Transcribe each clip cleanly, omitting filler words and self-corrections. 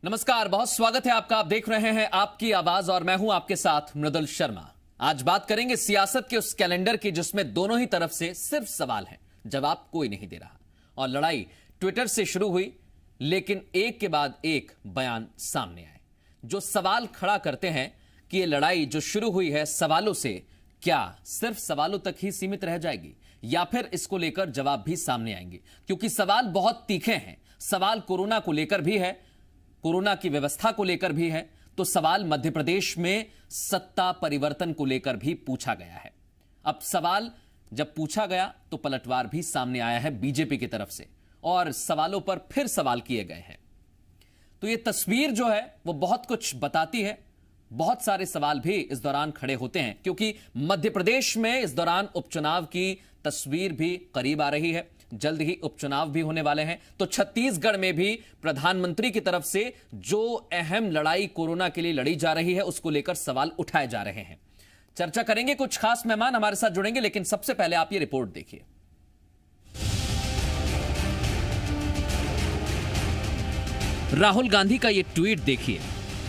नमस्कार, बहुत स्वागत है आपका। आप देख रहे हैं आपकी आवाज और मैं हूं आपके साथ मृदुल शर्मा। आज बात करेंगे सियासत के उस कैलेंडर की जिसमें दोनों ही तरफ से सिर्फ सवाल हैं, जवाब कोई नहीं दे रहा। और लड़ाई ट्विटर से शुरू हुई, लेकिन एक के बाद एक बयान सामने आए जो सवाल खड़ा करते हैं कि ये लड़ाई जो शुरू हुई है सवालों से, क्या सिर्फ सवालों तक ही सीमित रह जाएगी या फिर इसको लेकर जवाब भी सामने आएंगे? क्योंकि सवाल बहुत तीखे हैं। सवाल कोरोना को लेकर भी है, कोरोना की व्यवस्था को लेकर भी है, तो सवाल मध्य प्रदेश में सत्ता परिवर्तन को लेकर भी पूछा गया है। अब सवाल जब पूछा गया तो पलटवार भी सामने आया है बीजेपी की तरफ से और सवालों पर फिर सवाल किए गए हैं। तो ये तस्वीर जो है वो बहुत कुछ बताती है। बहुत सारे सवाल भी इस दौरान खड़े होते हैं क्योंकि मध्य प्रदेश में इस दौरान उपचुनाव की तस्वीर भी करीब आ रही है। जल्द ही उपचुनाव भी होने वाले हैं। तो छत्तीसगढ़ में भी प्रधानमंत्री की तरफ से जो अहम लड़ाई कोरोना के लिए लड़ी जा रही है उसको लेकर सवाल उठाए जा रहे हैं। चर्चा करेंगे, कुछ खास मेहमान हमारे साथ जुड़ेंगे, लेकिन सबसे पहले आप ये रिपोर्ट देखिए। राहुल गांधी का ये ट्वीट देखिए।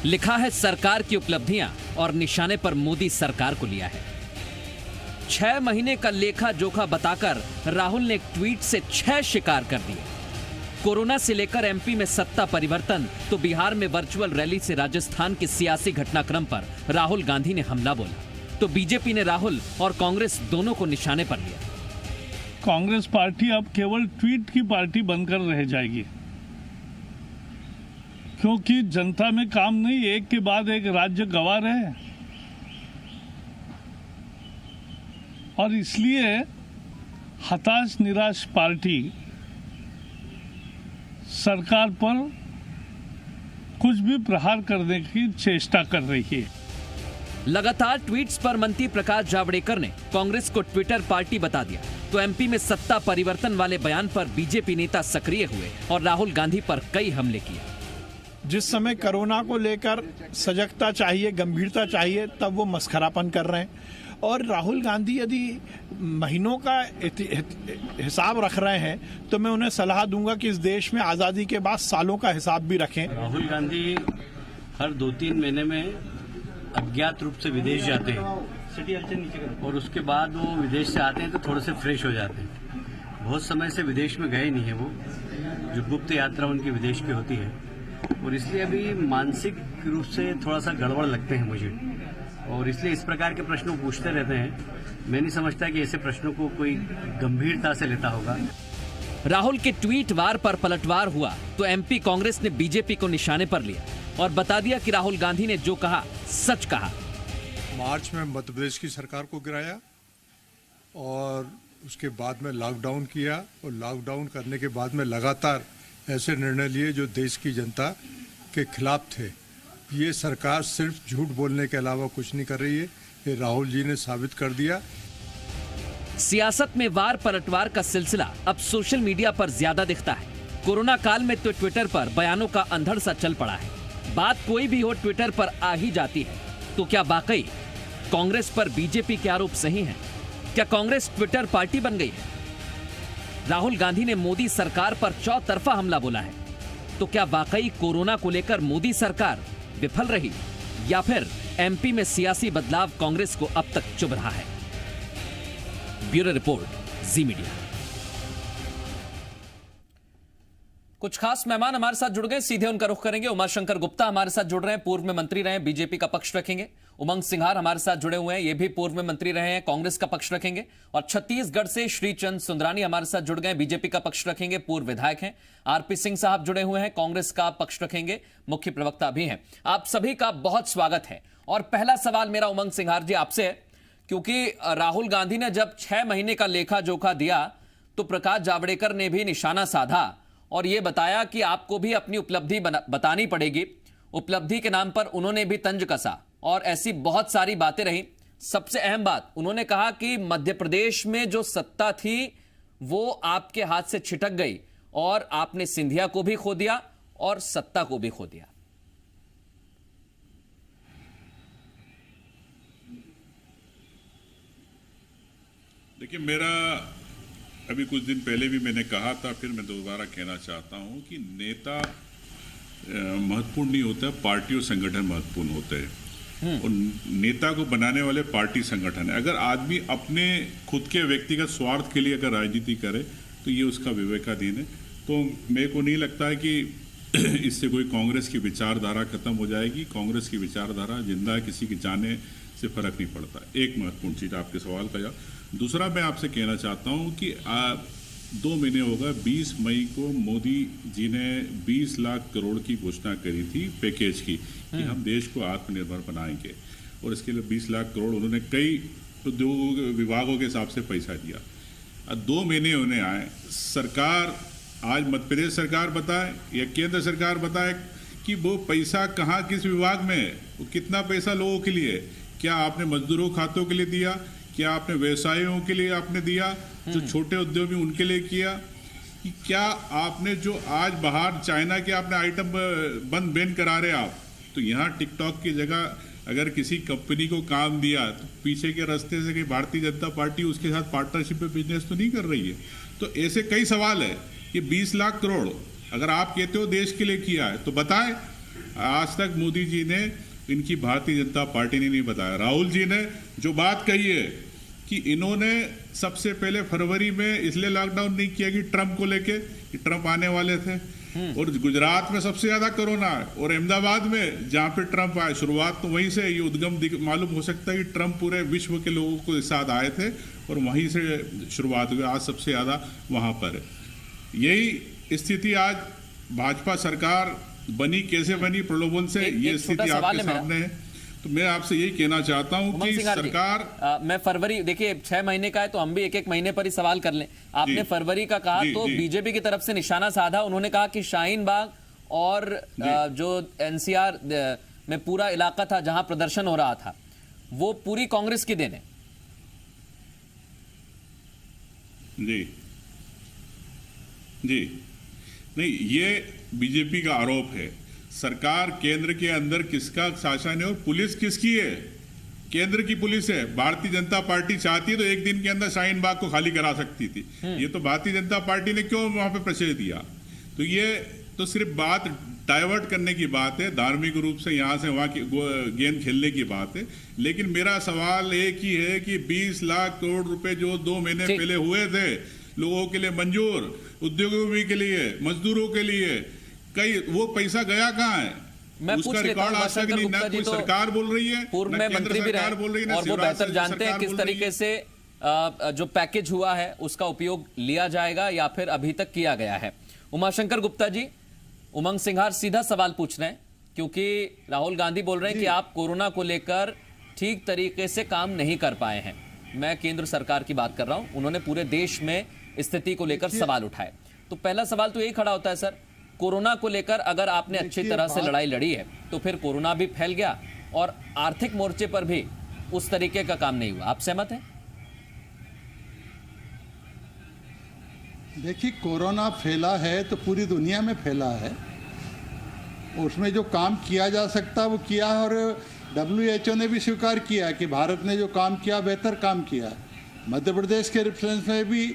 लिखा है, सरकार की उपलब्धियां और निशाने पर मोदी सरकार को लिया है। 6 महीने का लेखा जोखा बताकर राहुल ने एक ट्वीट से 6 शिकार कर दिए। कोरोना से लेकर एमपी में सत्ता परिवर्तन तो बिहार में वर्चुअल रैली से राजस्थान के सियासी घटनाक्रम पर राहुल गांधी ने हमला बोला तो बीजेपी ने राहुल और कांग्रेस दोनों को निशाने पर लिया। कांग्रेस पार्टी अब केवल ट्वीट की पार्टी बनकर रह जाएगी, क्योंकि जनता में काम नहीं, एक के बाद एक राज्य गंवा रहे हैं। और इसलिए हताश निराश पार्टी सरकार पर कुछ भी प्रहार करने की चेष्टा कर रही है। लगातार ट्वीट्स पर मंत्री प्रकाश जावड़ेकर ने कांग्रेस को ट्विटर पार्टी बता दिया तो एमपी में सत्ता परिवर्तन वाले बयान पर बीजेपी नेता सक्रिय हुए और राहुल गांधी पर कई हमले किए। जिस समय कोरोना को लेकर सजगता चाहिए, गंभीरता चाहिए, तब वो मस्खरापन कर रहे हैं। और राहुल गांधी यदि महीनों का हिसाब रख रहे हैं तो मैं उन्हें सलाह दूंगा कि इस देश में आज़ादी के बाद सालों का हिसाब भी रखें। राहुल गांधी हर 2-3 महीने में अज्ञात रूप से विदेश जाते हैं और उसके बाद वो विदेश से आते हैं तो थोड़े से फ्रेश हो जाते हैं। बहुत समय से विदेश में गए नहीं है वो, जो गुप्त यात्रा उनकी विदेश की होती है, और इसलिए अभी मानसिक रूप से थोड़ा सा गड़बड़ लगते हैं मुझे, और इसलिए इस प्रकार के प्रश्नों पूछते रहते हैं। मैं नहीं समझता कि ऐसे प्रश्नों को कोई गंभीरता से लेता होगा। राहुल के ट्वीट वार पर पलटवार हुआ तो एमपी कांग्रेस ने बीजेपी को निशाने पर लिया और बता दिया कि राहुल गांधी ने जो कहा सच कहा। मार्च में मध्य प्रदेश की सरकार को गिराया और उसके बाद में लॉकडाउन किया, और लॉकडाउन करने के बाद में लगातार ऐसे निर्णय लिए जो देश की जनता के खिलाफ थे। ये सरकार सिर्फ झूठ बोलने के अलावा कुछ नहीं कर रही है, ये राहुल जी ने साबित कर दिया। सियासत में वार पलटवार का सिलसिला अब सोशल मीडिया पर ज्यादा दिखता है। कोरोना काल में तो ट्विटर पर बयानों का अंधड़ सा चल पड़ा है। बात कोई भी हो ट्विटर पर आ ही जाती है। तो क्या वाकई कांग्रेस पर बीजेपी के आरोप सही हैं? क्या कांग्रेस ट्विटर पार्टी बन गई है? राहुल गांधी ने मोदी सरकार पर चौतरफा हमला बोला है। तो क्या वाकई कोरोना को लेकर मोदी सरकार विफल रही या फिर एमपी में सियासी बदलाव कांग्रेस को अब तक चुभ रहा है? ब्यूरो रिपोर्ट, जी मीडिया। कुछ खास मेहमान हमारे साथ जुड़ गए, सीधे उनका रुख करेंगे। उमाशंकर गुप्ता हमारे साथ जुड़ रहे हैं, पूर्व में मंत्री रहे, बीजेपी का पक्ष रखेंगे। उमंग सिंघार हमारे साथ जुड़े हुए हैं, ये भी पूर्व में मंत्री रहे हैं, कांग्रेस का पक्ष रखेंगे। और छत्तीसगढ़ से श्रीचंद सुंदरानी हमारे साथ जुड़ गए, बीजेपी का पक्ष रखेंगे, पूर्व विधायक हैं। आरपी सिंह साहब जुड़े हुए हैं, कांग्रेस का पक्ष रखेंगे, मुख्य प्रवक्ता भी हैं। आप सभी का बहुत स्वागत है। और पहला सवाल मेरा उमंग सिंघार जी आपसे है, क्योंकि राहुल गांधी ने जब 6 महीने का लेखा जोखा दिया तो प्रकाश जावड़ेकर ने भी निशाना साधा और यह बताया कि आपको भी अपनी उपलब्धि बतानी पड़ेगी। उपलब्धि के नाम पर उन्होंने भी तंज कसा और ऐसी बहुत सारी बातें रही। सबसे अहम बात उन्होंने कहा कि मध्य प्रदेश में जो सत्ता थी वो आपके हाथ से छिटक गई और आपने सिंधिया को भी खो दिया और सत्ता को भी खो दिया। देखिए, मेरा अभी कुछ दिन पहले भी मैंने कहा था, फिर मैं दोबारा कहना चाहता हूं कि नेता महत्वपूर्ण नहीं होता, पार्टी और संगठन महत्वपूर्ण होते हैं। और नेता को बनाने वाले पार्टी संगठन है। अगर आदमी अपने खुद के व्यक्तिगत स्वार्थ के लिए अगर राजनीति करे तो ये उसका विवेकाधीन है। तो मेरे को नहीं लगता है कि इससे कोई कांग्रेस की विचारधारा खत्म हो जाएगी। कांग्रेस की विचारधारा जिंदा है, किसी के जाने से फर्क नहीं पड़ता। एक महत्वपूर्ण चीज़ आपके सवाल का जवाब। दूसरा मैं आपसे कहना चाहता हूँ कि 2 महीने हो गए, 20 मई को मोदी जी ने 20 लाख करोड़ की घोषणा करी थी पैकेज की कि हम देश को आत्मनिर्भर बनाएंगे, और इसके लिए 20 लाख करोड़ उन्होंने कई उद्योगों विभागों के हिसाब से पैसा दिया। 2 महीने होने आए, सरकार आज मध्य प्रदेश सरकार बताए या केंद्र सरकार बताए कि वो पैसा कहाँ किस विभाग में है, वो कितना पैसा लोगों के लिए, क्या आपने मजदूरों खातों के लिए दिया, क्या आपने व्यवसायियों के लिए आपने दिया, जो छोटे उद्योगी उनके लिए किया, कि क्या आपने जो आज बाहर चाइना के आपने आइटम बंद बैन करा रहे आप, तो यहाँ टिकटॉक की जगह अगर किसी कंपनी को काम दिया तो पीछे के रास्ते से कि भारतीय जनता पार्टी उसके साथ पार्टनरशिप में बिजनेस तो नहीं कर रही है। तो ऐसे कई सवाल है कि 20 लाख करोड़ अगर आप कहते हो देश के लिए किया है तो बताएं। आज तक मोदी जी ने, इनकी भारतीय जनता पार्टी ने नहीं बताया। राहुल जी ने जो बात कही है कि इन्होंने सबसे पहले फरवरी में इसलिए लॉकडाउन नहीं किया कि ट्रंप को लेके, कि ट्रंप आने वाले थे, और गुजरात में सबसे ज्यादा कोरोना है, और अहमदाबाद में जहां पे ट्रंप आए, शुरुआत तो वहीं से ये उद्गम मालूम हो सकता है कि ट्रंप पूरे विश्व के लोगों को साथ आए थे और वहीं से शुरुआत हुई। आज सबसे ज्यादा वहां पर है। यही स्थिति आज भाजपा सरकार बनी, कैसे बनी? प्रलोभन से। ये स्थिति आपके सामने है। तो मैं आपसे यही कहना चाहता हूं कि सरकार, मैं फरवरी, देखिए 6 महीने का है तो हम भी एक एक महीने पर ही सवाल कर लें। आपने फरवरी का कहा तो बीजेपी की तरफ से निशाना साधा। उन्होंने कहा कि शाहीन बाग और जो एनसीआर में पूरा इलाका था जहां प्रदर्शन हो रहा था वो पूरी कांग्रेस की देन है। जी जी नहीं, ये बीजेपी का आरोप है। सरकार केंद्र के अंदर किसका शासन है और पुलिस किसकी है? केंद्र की पुलिस है। भारतीय जनता पार्टी चाहती है तो एक दिन के अंदर शाहीन बाग को खाली करा सकती थी। ये तो भारतीय जनता पार्टी ने क्यों वहां पे प्रश्रय दिया? तो ये तो सिर्फ बात डाइवर्ट करने की बात है, धार्मिक रूप से यहां से वहां की गेम खेलने की बात है। लेकिन मेरा सवाल एक ही है कि 20 लाख करोड़ रुपए जो 2 महीने पहले हुए थे लोगों के लिए मंजूर, उद्योगों के लिए, मजदूरों के लिए, कई वो पैसा गया कहाँ है? मैं उसका रिकॉर्ड आज तक नहीं, ना कोई सरकार बोल रही है, पूर्व में मंत्री भी रहे और वो बेहतर जानते हैं किस तरीके से जो पैकेज हुआ है उसका उपयोग लिया जाएगा या फिर अभी तक किया गया है। उमाशंकर गुप्ता जी, उमंग सिंघार सीधा सवाल पूछ रहे हैं क्योंकि राहुल गांधी बोल रहे हैं कि आप कोरोना को लेकर ठीक तरीके से काम नहीं कर पाए हैं। मैं केंद्र सरकार की बात कर रहा हूं। उन्होंने पूरे देश में स्थिति को लेकर सवाल उठाए। तो पहला सवाल तो यही खड़ा होता है सर, कोरोना को लेकर अगर आपने अच्छी तरह से लड़ाई लड़ी है तो फिर कोरोना भी फैल गया और आर्थिक मोर्चे पर भी उस तरीके का काम नहीं हुआ। आप सहमत हैं? देखिए, कोरोना फैला है तो पूरी दुनिया में फैला है। उसमें जो काम किया जा सकता वो किया, और WHO ने भी स्वीकार किया कि भारत ने जो काम किया बेहतर काम किया। मध्य प्रदेश के रेफरेंस में भी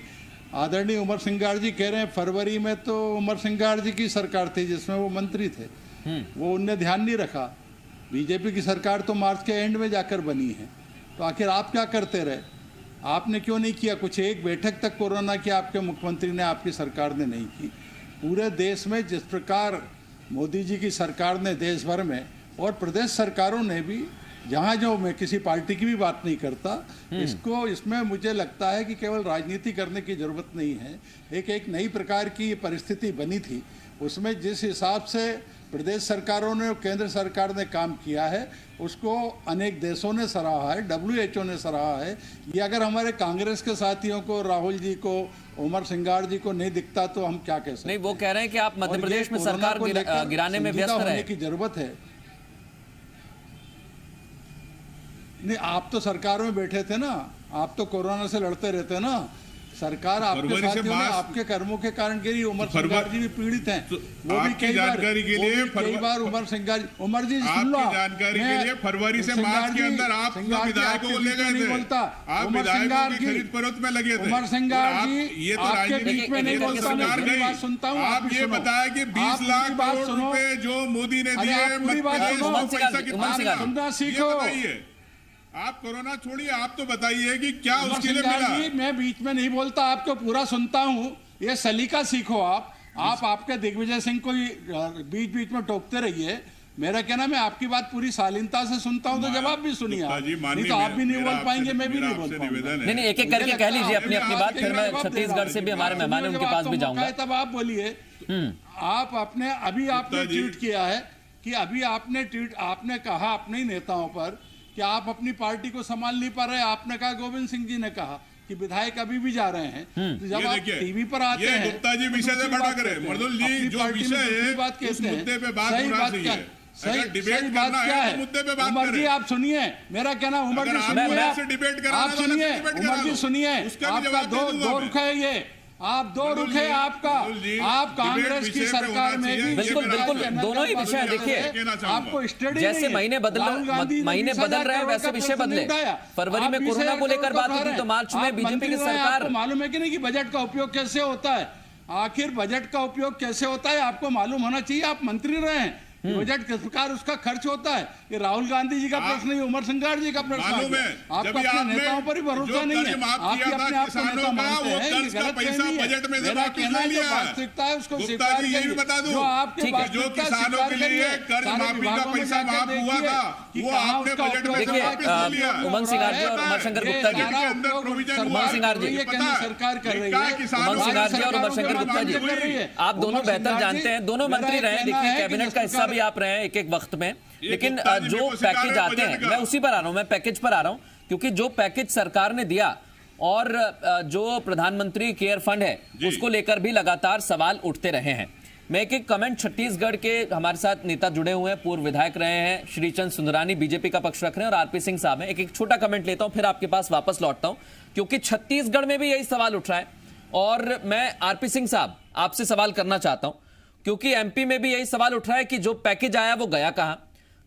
आदरणीय उमर सिंगार जी कह रहे हैं फरवरी में तो उमर सिंगार जी की सरकार थी जिसमें वो मंत्री थे, वो उनने ध्यान नहीं रखा। बीजेपी की सरकार तो मार्च के एंड में जाकर बनी है। तो आखिर आप क्या करते रहे? आपने क्यों नहीं किया कुछ? एक बैठक तक कोरोना की आपके मुख्यमंत्री ने, आपकी सरकार ने नहीं की। पूरे देश में जिस प्रकार मोदी जी की सरकार ने देश भर में और प्रदेश सरकारों ने भी, जहाँ जो मैं किसी पार्टी की भी बात नहीं करता, इसमें मुझे लगता है कि केवल राजनीति करने की जरूरत नहीं है। एक नई प्रकार की परिस्थिति बनी थी, उसमें जिस हिसाब से प्रदेश सरकारों ने और केंद्र सरकार ने काम किया है उसको अनेक देशों ने सराहा है, WHO ने सराहा है। ये अगर हमारे कांग्रेस के साथियों को, राहुल जी को, उमर सिंगार जी को नहीं दिखता तो हम क्या कह सकते? नहीं, वो कह रहे हैं कि आप मध्य प्रदेश में सरकार गिराने में व्यस्त रहे की जरूरत है। नहीं, आप तो सरकार में बैठे थे ना, आप तो कोरोना से लड़ते रहते ना। सरकार आपके फरवरी साथ से जो है, मार्च- आपके कर्मों के कारण के लिए उमर सिंगार जी भी पीड़ित हैं। वो भी आपकी जानकारी के लिए कई बार उमर सिंगार जी सुन लो, आपकी जानकारी के लिए फरवरी से मार्च के अंदर आप विधायकों को ले गए थे। आप विधायकों की खरीद फरोख्त में लगे थे। उमर सिंगार जी ये तो आपके राजनीति बीच में नहीं बोलता, मैं पूरी बात सुनता हूँ। आप ये बताया कि 20 लाख करोड़ रुपए जो मोदी ने दिए पूरी बात सुनो, पैसा कितना सुनना सीखो। आप कोरोना छोड़िए, आप तो बताइए कि क्या उमर उसके लिए सिंगार मिला। जी, मैं बीच में नहीं बोलता, आपको पूरा सुनता हूँ। ये सलीका सीखो आप आपके दिग्विजय सिंह को बीच बीच में टोकते रहिए। मेरा कहना, मैं आपकी बात पूरी शालीनता से सुनता हूँ, तो जवाब भी सुनिए आप। नहीं तो आप भी नहीं बोल पाएंगे, मैं भी नहीं बोल पाऊंगा। नहीं, एक एक करके कह लीजिए अपनी अपनी बात, फिर मैं छत्तीसगढ़ से भी हमारे मेहमान है उनके पास भी जाऊंगा। तब आप बोलिए। आप अपने अभी आपने ट्वीट किया है कि अभी आपने कहा अपने नेताओं पर कि आप अपनी पार्टी को संभाल नहीं पा रहे। आपने कहा, गोविंद सिंह जी ने कहा कि विधायक अभी भी जा रहे हैं। तो जब आप टीवी पर आते हैं, गुप्ता जी विषय से बड़ा करें, मर्दुल जी जो विषय है बात उस कहते मुद्दे पे हैं, बात सही होना बात चाहिए। क्या अगर सही डिबेट बात करना क्या है है? तो मुद्दे पे बात उमर जी करें। आप सुनिए, मेरा कहना, उमर जी सुनिए, आप सुनिए, उमर जी सुनिए, आपका दो रुख है ये, आप दो रुख है आपका। आप कांग्रेस की सरकार में भी बिल्कुल दोनों ही विषय है। देखिए, आपको स्टडी जैसे महीने बदल रहे हैं वैसे विषय बदले। फरवरी में कोरोना को लेकर बात हुई थी, तो मार्च में बीजेपी की सरकार। मालूम है कि नहीं कि बजट का उपयोग कैसे होता है? आखिर बजट का उपयोग कैसे होता है आपको मालूम होना चाहिए। आप मंत्री रहे हैं, बजट किस प्रकार उसका खर्च होता है, ये राहुल गांधी जी का प्रश्न नहीं, उमर सिंगार जी का प्रश्न है। आपको अपने नेताओं पर ही भरोसा नहीं है, आप अपने आप को नेता मानते हैं, ये गलत फहमी है। मेरा कहना है जो वास्तविकता है उसको स्वीकार करिए। जो आपके वास्तविकता स्वीकार करिए, सारे विभागों में जाकर देखिए कि कहाँ उसका उपयोग देखिए, उमंग सिंगार जी और उमाशंकर गुप्ता जी, उमंग सिंगार जी, सरकार कर रही है, उमंग सिंगार जी और उमाशंकर गुप्ता जी, आप दोनों बेहतर जानते हैं, दोनों मंत्री रहे, देखिए कैबिनेट का हिस्सा भी आप रहे हैं एक एक वक्त में। लेकिन जो पैकेज आते हैं, मैं उसी पर आ रहा हूं, मैं पैकेज पर आ रहा हूं, क्योंकि जो पैकेज सरकार ने दिया और जो प्रधानमंत्री केयर फंड है उसको लेकर भी लगातार सवाल उठते रहे हैं। मैं एक एक कमेंट, छत्तीसगढ़ के हमारे साथ नेता जुड़े हुए हैं, पूर्व विधायक रहे हैं, श्रीचंद सुंदरानी बीजेपी का पक्ष रख रहे हैं, और आरपी सिंह साहब हैं। एक एक छोटा कमेंट लेता हूं, फिर आपके पास वापस लौटता हूं, क्योंकि छत्तीसगढ़ में भी यही सवाल उठ रहा है। और मैं आरपी सिंह साहब आपसे सवाल करना चाहता हूं, क्योंकि एमपी में भी यही सवाल उठ रहा है कि जो पैकेज आया वो गया कहां।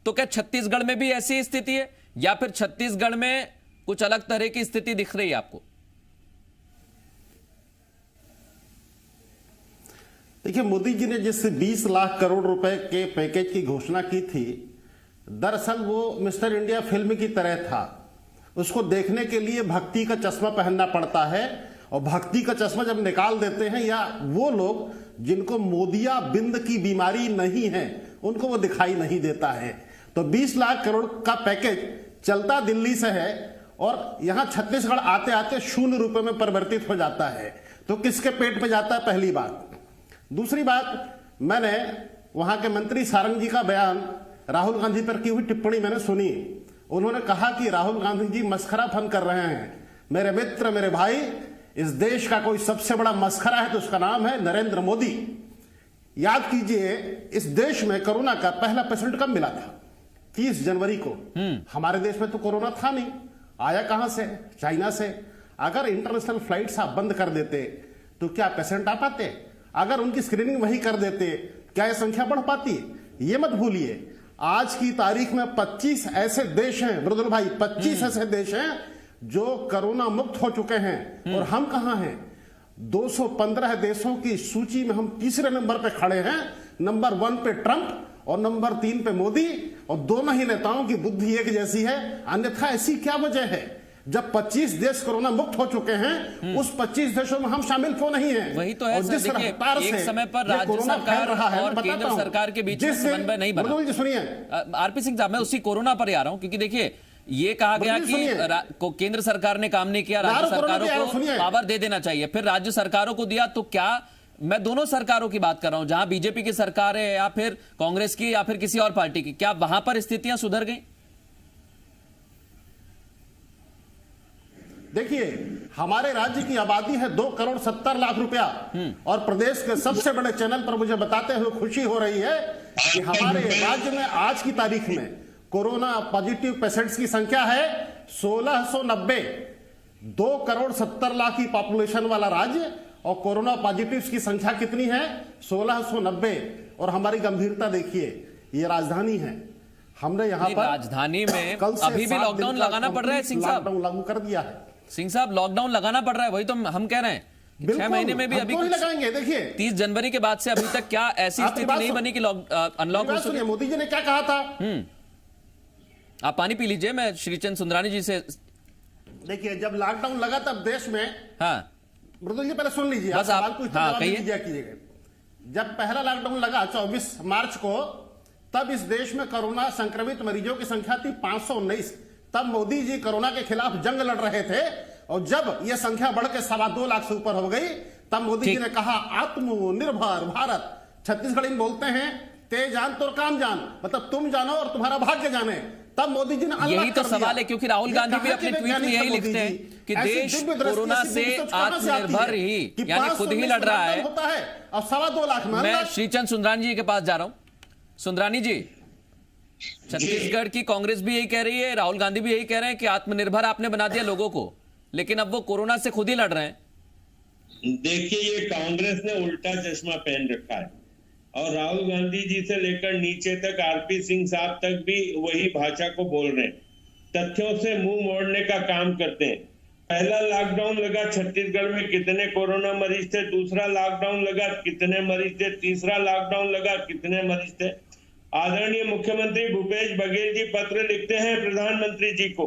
तो क्या छत्तीसगढ़ में भी ऐसी स्थिति है, या फिर छत्तीसगढ़ में कुछ अलग तरह की स्थिति दिख रही है आपको? देखिए, मोदी जी ने जिस 20 लाख करोड़ रुपए के पैकेज की घोषणा की थी, दरअसल वो मिस्टर इंडिया फिल्म की तरह था। उसको देखने के लिए भक्ति का चश्मा पहनना पड़ता है, और भक्ति का चश्मा जब निकाल देते हैं, या वो लोग जिनको मोदिया बिंद की बीमारी नहीं है उनको वो दिखाई नहीं देता है। तो 20 लाख करोड़ का पैकेज चलता दिल्ली से है और यहां छत्तीसगढ़ आते आते 0 रुपए में परिवर्तित हो जाता है। तो किसके पेट पे जाता है, पहली बात। दूसरी बात, मैंने वहां के मंत्री सारंग जी का बयान, राहुल गांधी पर की हुई टिप्पणी मैंने सुनी। उन्होंने कहा कि राहुल गांधी जी मस्खरा फन कर रहे हैं। मेरे मित्र, मेरे भाई, इस देश का कोई सबसे बड़ा मस्खरा है तो उसका नाम है नरेंद्र मोदी। याद कीजिए, इस देश में कोरोना का पहला पेशेंट कब मिला था? 30 जनवरी को। हमारे देश में तो कोरोना था नहीं, आया कहां से? चाइना से। अगर इंटरनेशनल फ्लाइट्स आप बंद कर देते तो क्या पेशेंट आ पाते? अगर उनकी स्क्रीनिंग वही कर देते, क्या यह संख्या बढ़ पाती? ये मत भूलिए, आज की तारीख में 25 ऐसे देश हैं मृदुल भाई, 25 ऐसे देश हैं जो कोरोना मुक्त हो चुके हैं, और हम कहां हैं? 215 देशों की सूची में हम तीसरे नंबर पे खड़े हैं। नंबर 1 पे ट्रंप और नंबर 3 पे मोदी, और दोनों ही नेताओं की बुद्धि एक जैसी है। अन्यथा ऐसी क्या वजह है? जब 25 देश कोरोना मुक्त हो चुके हैं, उस 25 देशों में हम शामिल क्यों नहीं हैं? वही तो है। जिस रफ्तार से एक समय पर राज्य सरकार और केंद्र सरकार के बीच में समन्वय नहीं बना। सुनिए आरपी सिंह साहब, मैं उसी कोरोना पर ही आ रहा हूं, क्योंकि देखिए ये कहा गया कि केंद्र सरकार ने काम नहीं किया, राज्य सरकारों को पावर दे देना चाहिए, फिर राज्य सरकारों को दिया। तो क्या, मैं दोनों सरकारों की बात कर रहा हूं, जहां बीजेपी की सरकार है या फिर कांग्रेस की या फिर किसी और पार्टी की, क्या वहां पर स्थितियां सुधर गई? देखिए, हमारे राज्य की आबादी है 2 करोड़ 70 लाख रुपया, और प्रदेश के सबसे बड़े चैनल पर मुझे बताते हुए खुशी हो रही है कि हमारे राज्य में आज की तारीख में कोरोना पॉजिटिव पेशेंट्स की संख्या है 1690। 2,70,00,000 की पॉपुलेशन वाला राज्य, और कोरोना पॉजिटिव्स की संख्या कितनी है? 1690। और हमारी गंभीरता देखिए, ये राजधानी है। हमने यहाँ पर राजधानी में कल से अभी भी 7 लॉकडाउन दिन का लगाना पड़ रहा है सिंह साहब। लॉकडाउन लागू कर दिया है सिंह साहब, लॉकडाउन लगाना पड़ रहा है, वही तो हम कह रहे हैं। 6 महीने में भी अभी क्यों नहीं लगाएंगे? देखिए 30 जनवरी के बाद से अभी तक क्या ऐसी आपकी स्थिति बात नहीं सुन- बनी कि अनलॉक हो सके? सुनिए, मोदी जी ने क्या कहा था। आप पानी पी लीजिए, मैं श्रीचंद सुंदरानी जी से। देखिए, जब लॉकडाउन लगा तब देश में, हाँ मृदुल जी पहले सुन लीजिए, बस आप- सवाल को इतना हाँ, जवाब कहिए। नहीं कीजिएगा। जब पहला लॉकडाउन लगा 24 मार्च को, तब इस देश में कोरोना संक्रमित मरीजों की संख्या थी 519। तब मोदी जी कोरोना के खिलाफ जंग लड़ रहे थे, और जब यह संख्या बढ़ के 2.25 लाख से ऊपर हो गई, तब मोदी जी ने कहा आत्मनिर्भर भारत। छत्तीसगढ़ी में बोलते हैं ते जान तो काम जान, मतलब तुम जानो और तुम्हारा भाग्य जाने। तब मोदी जी ने अनलॉक यही तो कर दिया। सवाल है, क्योंकि राहुल ये गांधी भी कहाँ अपने के ट्वीट में वैज्ञानिक यही थे लिखते मोदी हैं जी? कि ऐसी देश दिव्य दृष्टि, कोरोना ऐसी से दिव्य सोच कहाँ से आती आत्मनिर्भर है? ही, कि यानी खुद ही लड़ रहा है। होता है और 2.25 लाख में मैं अनलॉक। श्रीचंद सुंदरानी जी के पास जा रहा हूं। सुंदरानी जी, छत्तीसगढ़ की कांग्रेस भी यही कह रही है, राहुल गांधी भी यही कह रहे हैं कि आत्मनिर्भर आपने बना दिया लोगों को, लेकिन अब वो कोरोना से खुद ही लड़ रहे हैं। देखिए, ये कांग्रेस ने उल्टा चश्मा पहन रखा है, और राहुल गांधी जी से लेकर नीचे तक आरपी सिंह साहब तक भी वही भाषा को बोल रहे हैं, तथ्यों से मुंह मोड़ने का काम करते हैं। पहला लॉकडाउन लगा, छत्तीसगढ़ में कितने कोरोना मरीज थे? दूसरा लॉकडाउन लगा, कितने मरीज थे? तीसरा लॉकडाउन लगा, कितने मरीज थे? आदरणीय मुख्यमंत्री भूपेश बघेल जी पत्र लिखते हैं प्रधानमंत्री जी को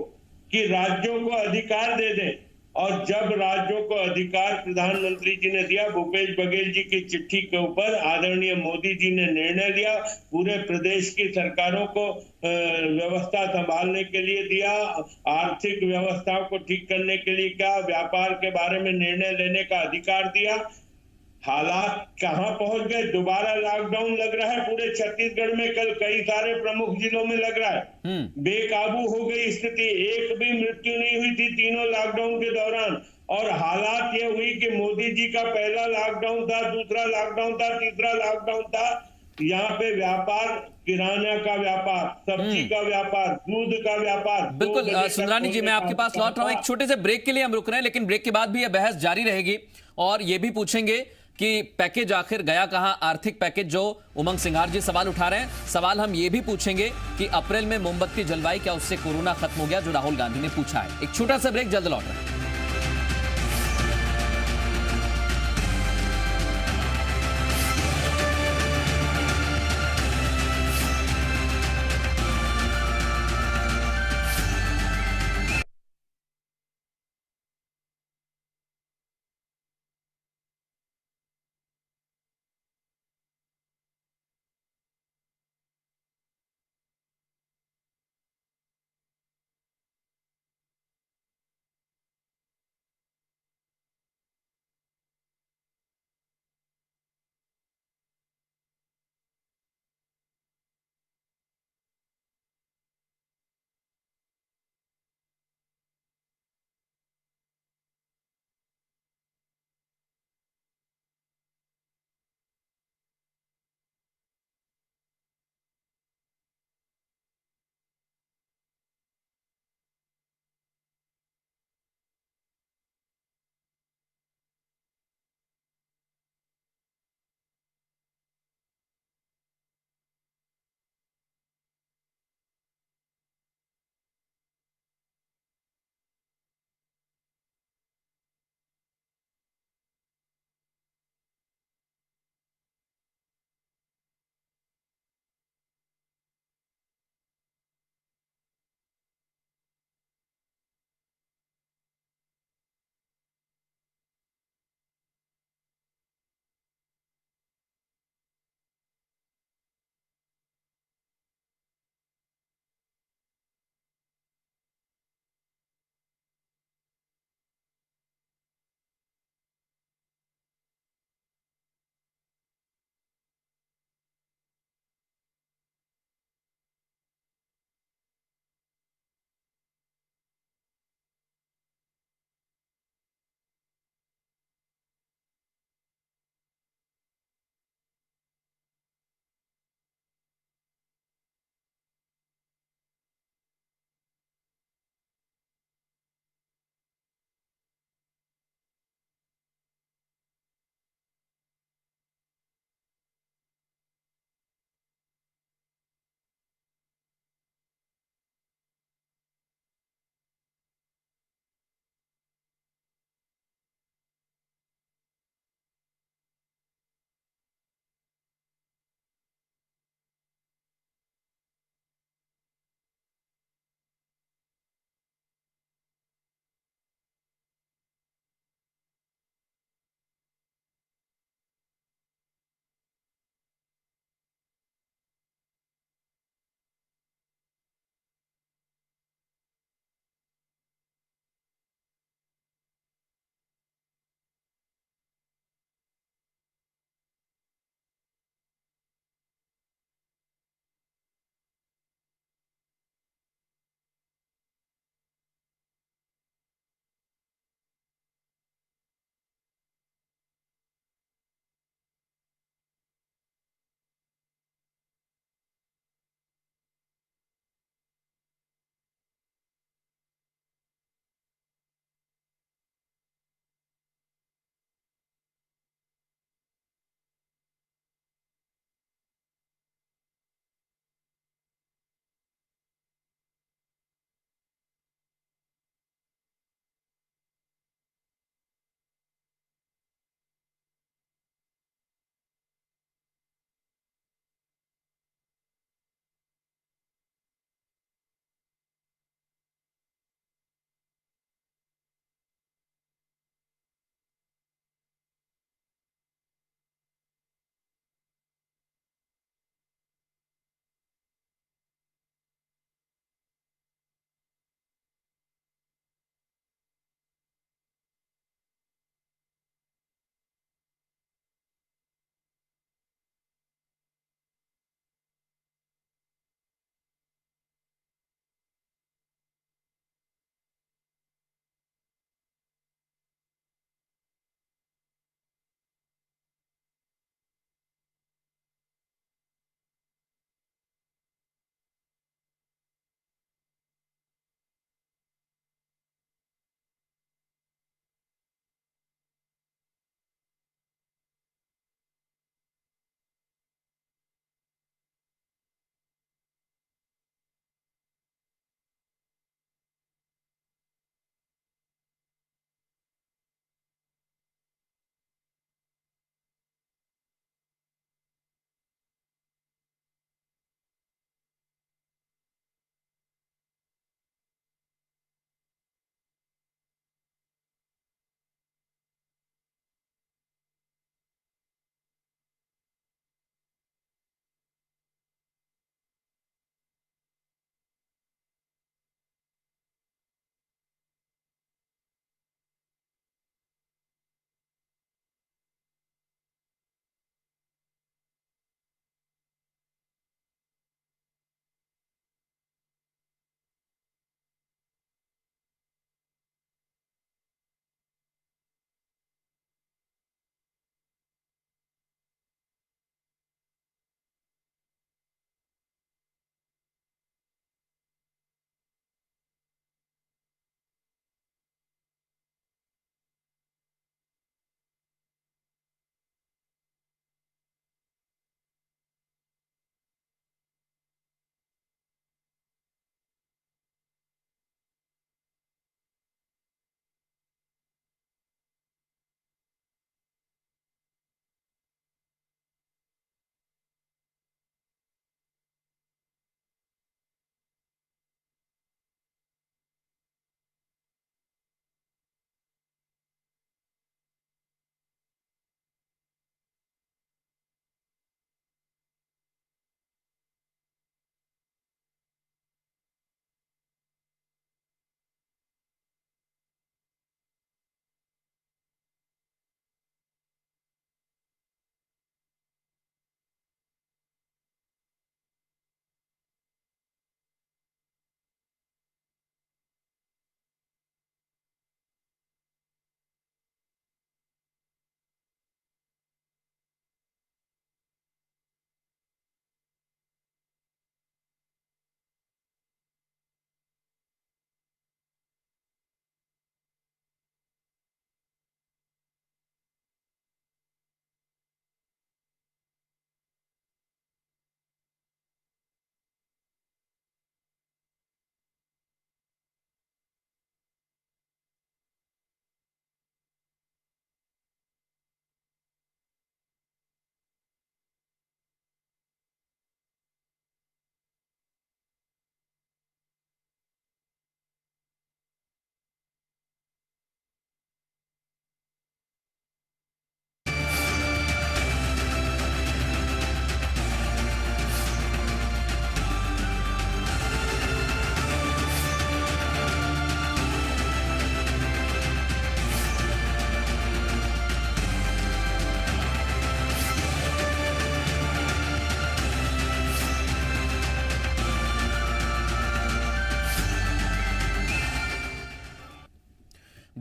कि राज्यों को अधिकार दे दें, और जब राज्यों को अधिकार प्रधानमंत्री जी ने दिया, भूपेश बघेल जी की चिट्ठी के ऊपर आदरणीय मोदी जी ने निर्णय लिया, पूरे प्रदेश की सरकारों को व्यवस्था संभालने के लिए दिया, आर्थिक व्यवस्थाओं को ठीक करने के लिए क्या, व्यापार के बारे में निर्णय लेने का अधिकार दिया। हालात कहां पहुंच गए? दोबारा लॉकडाउन लग रहा है पूरे छत्तीसगढ़ में, कल कई सारे प्रमुख जिलों में लग रहा है। बेकाबू हो गई स्थिति, एक भी मृत्यु नहीं हुई थी तीनों लॉकडाउन के दौरान। और हालात ये हुई कि मोदी जी का पहला लॉकडाउन था, दूसरा लॉकडाउन था, तीसरा लॉकडाउन था। यहाँ पे व्यापार, किराना का व्यापार, सब्जी का व्यापार, दूध का व्यापार, बिल्कुल सुंदरानी जी, मैं आपके पास लौट रहा हूं। एक छोटे से ब्रेक के लिए हम रुक रहे हैं, लेकिन ब्रेक के बाद भी यह बहस जारी रहेगी, और ये भी पूछेंगे कि पैकेज आखिर गया कहां, आर्थिक पैकेज जो उमंग सिंघार जी सवाल उठा रहे हैं। सवाल हम ये भी पूछेंगे कि अप्रैल में मोमबत्ती जलवाई, क्या उससे कोरोना खत्म हो गया, जो राहुल गांधी ने पूछा है। एक छोटा सा ब्रेक, जल्द लौट रहे हैं।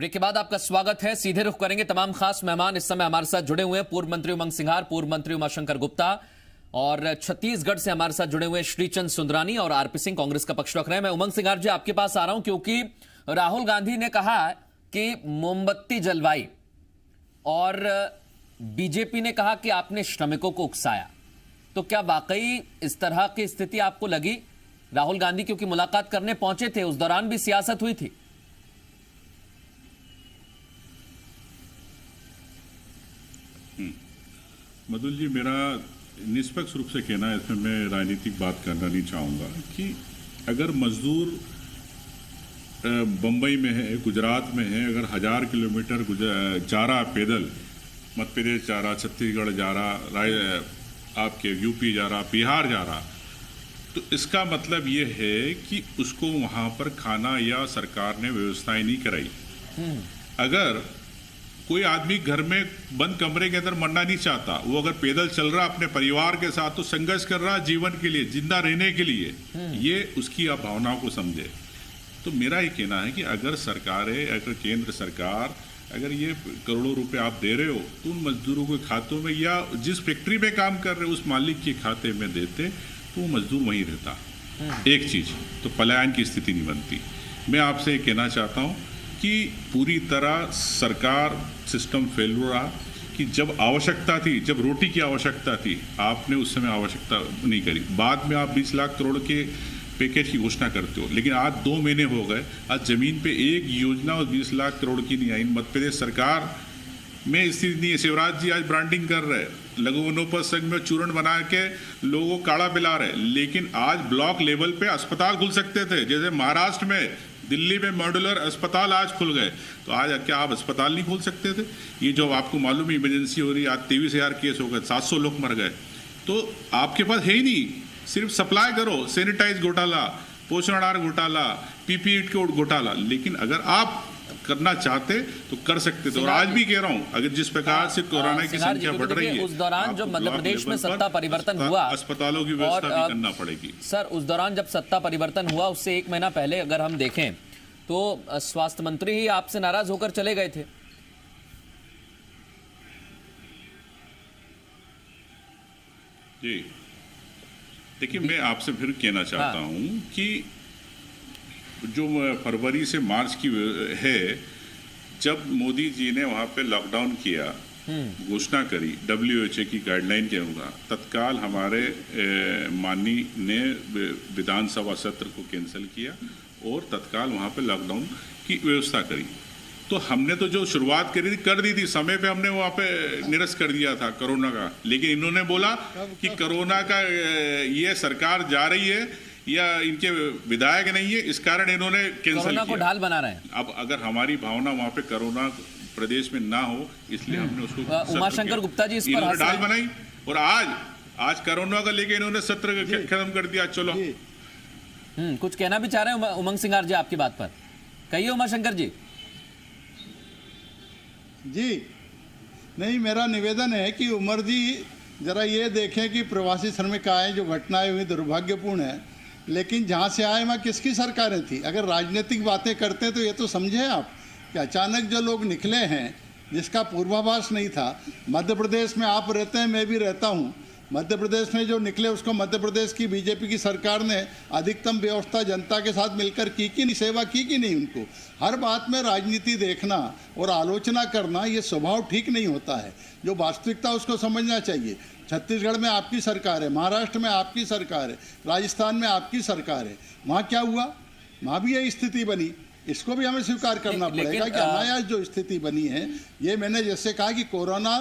ब्रेक के बाद आपका स्वागत है। सीधे रुख करेंगे तमाम खास मेहमान इस समय हमारे साथ जुड़े हुए हैं। पूर्व मंत्री उमंग सिंघार, पूर्व मंत्री उमाशंकर गुप्ता और छत्तीसगढ़ से हमारे साथ जुड़े हुए श्रीचंद सुंदरानी और आरपी सिंह कांग्रेस का पक्ष रख रहे हैं। मैं उमंग सिंघार जी आपके पास आ रहा हूं क्योंकि राहुल गांधी ने कहा कि मोमबत्ती जलवाई और बीजेपी ने कहा कि आपने श्रमिकों को उकसाया। तो क्या वाकई इस तरह की स्थिति आपको लगी? राहुल गांधी क्योंकि मुलाकात करने पहुंचे थे, उस दौरान भी सियासत हुई थी। मधुल जी, मेरा निष्पक्ष रूप से कहना है, इसमें मैं राजनीतिक बात करना नहीं चाहूँगा कि अगर मजदूर बम्बई में है, गुजरात में है, अगर 1000 किलोमीटर जा रहा पैदल, मध्य प्रदेश जा रहा, छत्तीसगढ़ जा रहा, आपके यूपी जा रहा, बिहार जा रहा, तो इसका मतलब ये है कि उसको वहाँ पर खाना या सरकार ने व्यवस्थाएं नहीं कराई। अगर कोई आदमी घर में बंद कमरे के अंदर मरना नहीं चाहता, वो अगर पैदल चल रहा अपने परिवार के साथ, तो संघर्ष कर रहा जीवन के लिए, जिंदा रहने के लिए, ये उसकी आप भावनाओं को समझे। तो मेरा ये कहना है कि अगर सरकारें, अगर केंद्र सरकार अगर ये करोड़ों रुपए आप दे रहे हो, तो उन मजदूरों के खातों में या जिस फैक्ट्री में काम कर रहे हो उस मालिक के खाते में देते, तो वो मजदूर वहीं रहता। एक चीज तो पलायन की स्थिति नहीं बनती। मैं आपसे ये कहना चाहता हूँ कि पूरी तरह सरकार सिस्टम फेल हो रहा कि जब आवश्यकता थी, जब रोटी की आवश्यकता थी, आपने उस समय आवश्यकता नहीं करी। बाद में आप 20 लाख करोड़ के पैकेज की घोषणा करते हो, लेकिन आज 2 महीने हो गए, आज जमीन पे एक योजना और 20 लाख करोड़ की नहीं आई। मध्य प्रदेश सरकार में स्थिति नहीं है। शिवराज जी आज ब्रांडिंग कर रहे, लघु वनोपज संघ में चूर्ण बना के लोगों को काढ़ा पिला रहे, लेकिन आज ब्लॉक लेवल पे अस्पताल खुल सकते थे। जैसे महाराष्ट्र में, दिल्ली में मॉड्यूलर अस्पताल आज खुल गए, तो आज क्या आप अस्पताल नहीं खोल सकते थे? ये जो आपको मालूम है इमरजेंसी हो रही है, आज 23,000 केस हो गए, 700 लोग मर गए। तो आपके पास है ही नहीं, सिर्फ सप्लाई करो, सैनिटाइज घोटाला, पोषण आहार घोटाला, पीपीई किट घोटाला। लेकिन अगर आप करना चाहते तो कर सकते थे। और आज भी कह रहा हूं, अगर जिस प्रकार से कोरोना की संख्या बढ़ रही है, उस दौरान जो मध्य प्रदेश में सत्ता परिवर्तन हुआ, अस्पतालों की व्यवस्था भी करना पड़ेगी। सर, उस दौरान जब सत्ता परिवर्तन हुआ उससे 1 महीना पहले अगर हम देखें तो स्वास्थ्य मंत्री ही आपसे नाराज होकर चले गए थे। जी देखिए, मैं आपसे फिर कहना चाहता हूं कि जो फरवरी से मार्च की है, जब मोदी जी ने वहां पे लॉकडाउन किया, घोषणा करी WHO की गाइडलाइन के अनुसार, तत्काल हमारे माननीय ने विधानसभा सत्र को कैंसिल किया और तत्काल वहां पे लॉकडाउन की व्यवस्था करी। तो हमने तो जो शुरुआत कर दी थी, समय पे हमने वहां पे निरस्त कर दिया था कोरोना का, लेकिन इन्होंने बोला कि कोरोना का ये सरकार जा रही है या इनके विधायक नहीं है, इस कारण इन्होंने कैंसिल किया। को ढाल बना रहे हैं। अब अगर हमारी भावना वहां पे कोरोना प्रदेश में ना हो, इसलिए हमने उसको उमाशंकर गुप्ता जी इस पर ढाल बनाई और आज कोरोना का लेके इन्होंने सत्र खत्म कर दिया। चलो, कुछ कहना भी चाह रहे हैं उमंग सिंघार जी आपकी बात पर? कहिए उमाशंकर जी। जी नहीं, मेरा निवेदन है कि उमर जी जरा ये देखें कि प्रवासी श्रमिक आए, जो घटनाएं हुई दुर्भाग्यपूर्ण है, लेकिन जहाँ से आए वहाँ किसकी सरकारें थी? अगर राजनीतिक बातें करते तो ये तो समझे आप कि अचानक जो लोग निकले हैं जिसका पूर्वाभास नहीं था। मध्य प्रदेश में आप रहते हैं, मैं भी रहता हूँ। मध्य प्रदेश में जो निकले उसको मध्य प्रदेश की बीजेपी की सरकार ने अधिकतम व्यवस्था जनता के साथ मिलकर की कि नहीं, सेवा की कि नहीं? उनको हर बात में राजनीति देखना और आलोचना करना, ये स्वभाव ठीक नहीं होता है। जो वास्तविकता उसको समझना चाहिए। छत्तीसगढ़ में आपकी सरकार है, महाराष्ट्र में आपकी सरकार है, राजस्थान में आपकी सरकार है, वहाँ क्या हुआ? वहाँ भी यही स्थिति बनी। इसको भी हमें स्वीकार करना पड़ेगा कि अनायास जो स्थिति बनी है, ये मैंने जैसे कहा कि कोरोना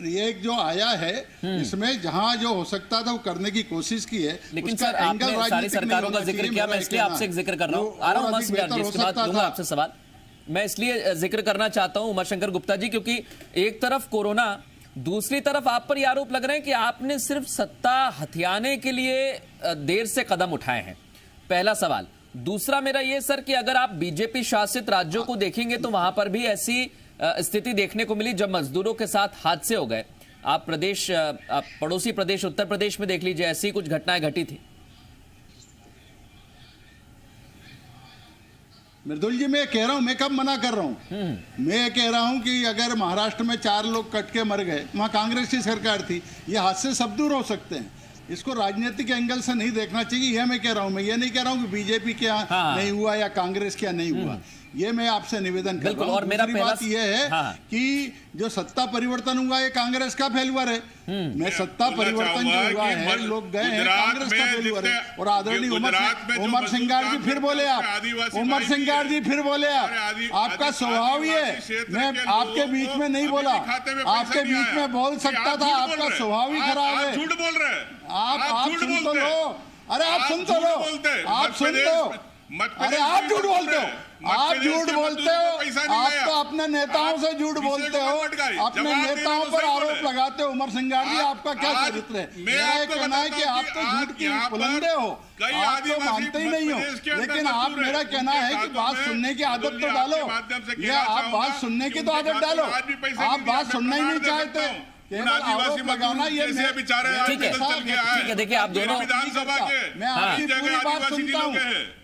ये जो आया है, इसमें जहां जो हो सकता था वो करने की कोशिश की है। लेकिन सर, आपने सारी सरकारों का जिक्र किया, मैं इसलिए आपसे जिक्र कर रहा हूं। आ रहा हूं इसके बाद लूंगा आपसे सवाल। मैं इसलिए जिक्र करना चाहता हूं उमाशंकर गुप्ता जी, क्योंकि एक तरफ कोरोना, दूसरी तरफ आप पर ये आरोप लग रहे हैं कि आपने सिर्फ सत्ता हथियाने के लिए देर से कदम उठाए हैं। पहला सवाल। दूसरा मेरा ये सर कि अगर आप बीजेपी शासित राज्यों को देखेंगे तो वहां पर भी ऐसी स्थिति देखने को मिली जब मजदूरों के साथ हादसे हो गए। आप पड़ोसी प्रदेश उत्तर प्रदेश में देख लीजिए, ऐसी कुछ घटनाएं घटी थी। मृदुल जी, मैं कह रहा हूं, मैं कब मना कर रहा हूं? मैं कह रहा हूं कि अगर महाराष्ट्र में 4 लोग कट के मर गए, वहां कांग्रेस की सरकार थी, ये हादसे सब दूर हो सकते हैं। इसको राजनीतिक एंगल से नहीं देखना चाहिए, यह मैं कह रहा हूं। मैं ये नहीं कह रहा हूं कि बीजेपी के यहाँ नहीं हुआ या कांग्रेस के यहाँ नहीं हुआ। ये मैं आपसे निवेदन कर रहा हूं। और मेरा बात यह है कि जो सत्ता परिवर्तन हुआ है कांग्रेस का फेल्यूर है। मैं सत्ता परिवर्तन जो हुआ है, लोग गए हैं, कांग्रेस का फेल्यूर है। और आदरणीय उमर सिंगार जी फिर बोले, आप उमर सिंगार जी फिर बोले, आपका स्वभाव ही है। मैं आपके बीच में नहीं बोला, आपके बीच में बोल सकता था, आपका स्वभाव ही खराब है। झूठ बोल रहे हैं आप सुन तो लो। अरे आप सुन तो लो, आप सुन लो। अरे आप झूठ बोलते हो, आप झूठ बोलते हो, आप तो अपने नेताओं से झूठ बोलते हो, अपने नेताओं पर आरोप लगाते हो। उमर सिंगार जी, आपका क्या चरित्र है? मेरा ये कहना है कि आप तो झूठ की बुलंदे हो, आप तो मानते ही नहीं हो। लेकिन आप, मेरा कहना है कि बात सुनने की आदत तो डालो। ये आप बात सुनने की तो आदत डालो, आप बात सुनना ही नहीं चाहते, आरोप लगाना। ये ठीक है, देखिए आप दोनों, मैं आपकी पूरी बात सुनता हूँ।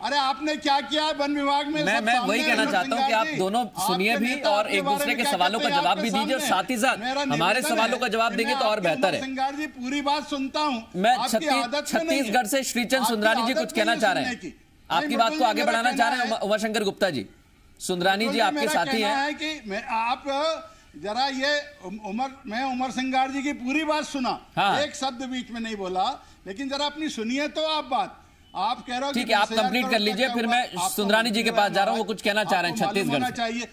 अरे आपने क्या किया वन विभाग में? मैं वही कहना चाहता हूँ कि आप दोनों सुनिए भी और एक दूसरे के सवालों का जवाब भी दीजिए, और साथ ही साथ हमारे सवालों का जवाब देंगे तो और बेहतर है। सिंगार जी, पूरी बात सुनता हूँ। मैं छत्तीसगढ़ से श्रीचंद सुंदरानी जी कुछ कहना चाह रहे हैं, आपकी बात को आगे बढ़ाना चाह रहे हैं। उमा शंकर गुप्ता जी, सुंदरानी जी आपके साथी हैं। आप जरा ये मैं उमर सिंगार जी की पूरी बात सुना, एक शब्द बीच में नहीं बोला, लेकिन जरा अपनी सुनिए तो आप बात। आप कह रहे हो, ठीक है, आप कंप्लीट कर लीजिए, फिर मैं सुंदरानी जी के पास जा रहा हूँ, वो कुछ कहना चाह रहे हैं छत्तीसगढ़ चाहिए।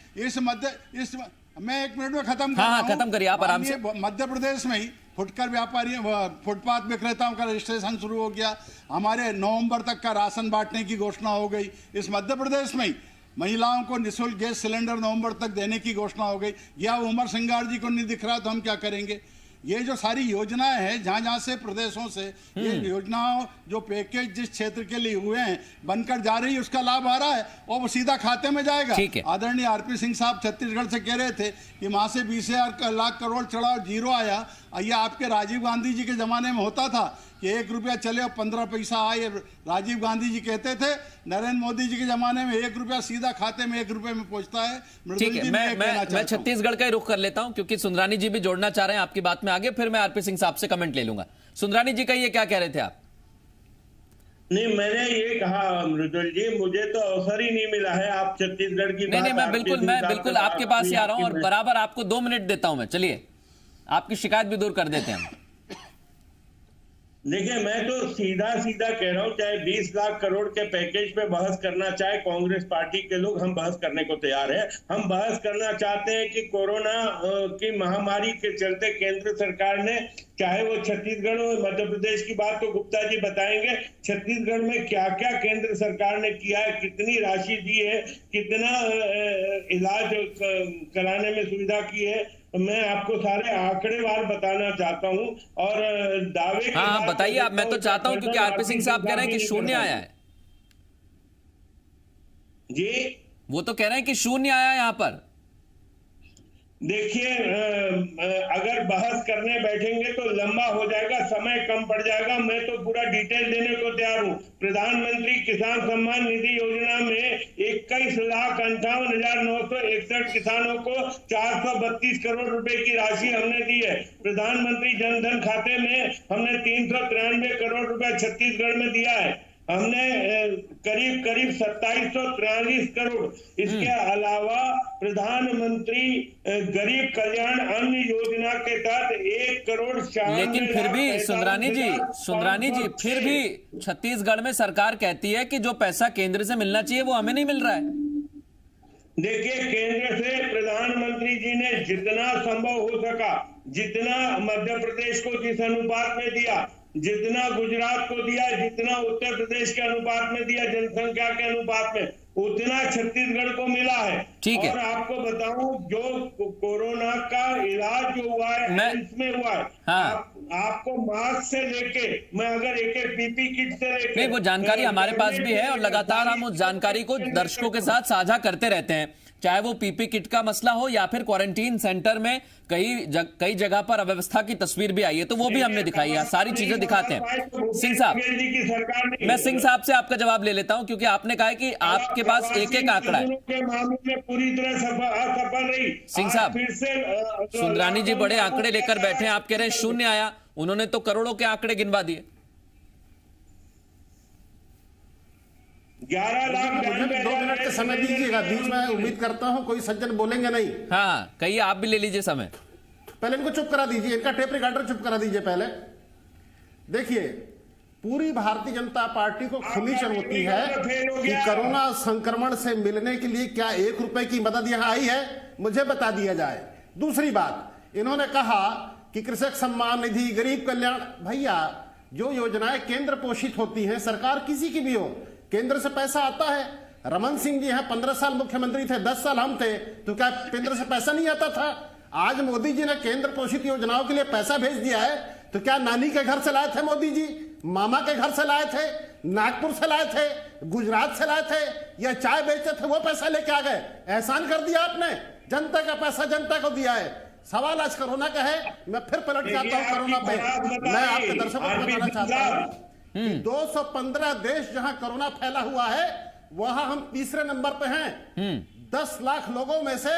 मैं 1 मिनट में खत्म खत्म करिए आप आराम से। मध्य प्रदेश में ही फुटकर व्यापारी, फुटपाथ विक्रेताओं का रजिस्ट्रेशन शुरू हो गया। हमारे नवंबर तक का राशन बांटने की घोषणा हो गई। इस मध्य प्रदेश में ही महिलाओं को निःशुल्क गैस सिलेंडर नवंबर तक देने की घोषणा हो गई। या उमर सिंगार जी को नहीं दिख रहा तो हम क्या करेंगे? ये जो सारी योजनाएं हैं, जहां जहां से प्रदेशों से ये योजनाओं, जो पैकेज जिस क्षेत्र के लिए हुए हैं बनकर जा रही है, उसका लाभ आ रहा है और वो सीधा खाते में जाएगा। आदरणीय आरपी सिंह साहब छत्तीसगढ़ से कह रहे थे कि वहां से 20,000 लाख करोड़ चढ़ा और जीरो आया। ये आपके राजीव गांधी जी के जमाने में होता था कि 1 रुपया चले और 15 पैसा आए। राजीव गांधी जी कहते थे। नरेंद्र मोदी जी के जमाने में 1 रुपया सीधा खाते में 1 रुपये में पहुंचता है। ठीक है, मैं छत्तीसगढ़ का ही रुख कर लेता हूं, क्योंकि सुंदरानी जी भी जोड़ना चाह रहे हैं आपकी बात में आगे, फिर मैं आरपी सिंह साहब से कमेंट ले लूंगा। सुंदरानी जी कहिए, क्या कह रहे थे आप? नहीं, मैंने ये कहा मृदुल जी, मुझे तो अवसर ही नहीं मिला है। आप छत्तीसगढ़ की नहीं, मैं बिल्कुल आपके पास ही आ रहा हूं और बराबर आपको 2 मिनट देता हूं मैं। चलिए, आपकी शिकायत भी दूर कर देते हैं। देखिए, मैं तो सीधा कह रहा हूँ, चाहे 20 लाख करोड़ के पैकेज पे बहस करना चाहे कांग्रेस पार्टी के लोग, हम बहस करने को तैयार हैं। हम बहस करना चाहते हैं कि कोरोना की महामारी के चलते केंद्र सरकार ने, चाहे वो छत्तीसगढ़ और मध्य प्रदेश की बात तो गुप्ता जी बताएंगे, छत्तीसगढ़ में क्या क्या केंद्र सरकार ने किया है, कितनी राशि दी है, कितना इलाज कराने में सुविधा की है, मैं आपको सारे आंकड़ेवार बताना चाहता हूं। और दावे बताइए आप। मैं तो चाहता हूं, क्योंकि आरपी सिंह साहब कह रहे हैं कि शून्य आया है जी। वो तो कह रहे हैं कि शून्य आया यहां पर। देखिए, अगर बहस करने बैठेंगे तो लंबा हो जाएगा, समय कम पड़ जाएगा। मैं तो पूरा डिटेल देने को तैयार हूँ। प्रधानमंत्री किसान सम्मान निधि योजना में 21,58,961 किसानों को 432 करोड़ रुपए की राशि हमने दी है। प्रधानमंत्री जनधन खाते में हमने 393 करोड़ रुपए छत्तीसगढ़ में दिया है। हमने करीब 2743 करोड़। इसके अलावा प्रधानमंत्री गरीब कल्याण अन्न योजना के तहत 1 करोड़ 96 लेकिन फिर भी सुंदरानी जी फिर भी छत्तीसगढ़ में सरकार कहती है कि जो पैसा केंद्र से मिलना चाहिए वो हमें नहीं मिल रहा है। देखिए, केंद्र से प्रधानमंत्री जी ने जितना संभव हो सका, जितना मध्य प्रदेश को जिस अनुपात में दिया, जितना गुजरात को दिया, जितना उत्तर प्रदेश के अनुपात में दिया, जनसंख्या के अनुपात में, उतना छत्तीसगढ़ को मिला है। ठीक है। और आपको बताऊं, जो कोरोना का इलाज जो हुआ है, इसमें हुआ है। आपको मास्क से लेके, मैं अगर एक पीपी किट से लेके, नहीं, वो जानकारी हमारे पास भी है और लगातार हम उस जानकारी को दर्शकों के साथ साझा करते रहते हैं। चाहे वो पीपी किट का मसला हो या फिर क्वारंटीन सेंटर में कई जगह पर अव्यवस्था की तस्वीर भी आई है, तो वो भी हमने दिखाई है। सारी चीजें दिखाते हैं। सिंह साहब, मैं सिंह साहब से आपका जवाब ले लेता हूं, क्योंकि आपने कहा है कि आपके पास एक एक आंकड़ा है। पूरी तरह सफल रही। सिंह साहब, सुंदरानी जी बड़े आंकड़े लेकर बैठे हैं, आप कह रहे हैं शून्य आया, उन्होंने तो करोड़ों के आंकड़े गिनवा दिए। 11 लाख मुझे भी 2 मिनट का समय दीजिएगा, बीच में उम्मीद करता हूं कोई सज्जन बोलेंगे नहीं। हाँ, कहिए, आप भी ले लीजिए समय। पहले इनको चुप करा दीजिए, इनका टेप रिकॉर्डर चुप करा दीजिए पहले। देखिए, पूरी भारतीय जनता पार्टी को खुली चुनौती है कि कोरोना संक्रमण से मिलने के लिए क्या 1 रुपए की मदद यहां आई है, मुझे बता दिया जाए। दूसरी बात, इन्होंने कहा कि कृषक सम्मान निधि, गरीब कल्याण, भैया जो योजनाएं केंद्र पोषित होती हैं, सरकार किसी की भी हो, केंद्र से पैसा आता है। रमन सिंह जी हैं, 15 साल मुख्यमंत्री थे, 10 साल हम थे, तो क्या केंद्र से पैसा नहीं आता था? आज मोदी जी ने केंद्र पोषित योजनाओं के लिए पैसा भेज दिया है, तो क्या नानी के घर से लाए थे मोदी जी, मामा के घर से लाए थे, नागपुर से लाए थे, गुजरात से लाए थे, या चाय बेचते थे वो पैसा लेके आ गए? एहसान कर दिया आपने, जनता का पैसा जनता को दिया है। सवाल आज कोरोना का है, मैं फिर पलट जाता हूं कोरोना पे। मैं आपके दर्शकों को बताना चाहता हूं 215 देश जहां कोरोना फैला हुआ है, वहां हम तीसरे नंबर पे हैं। 10 लाख लोगों में से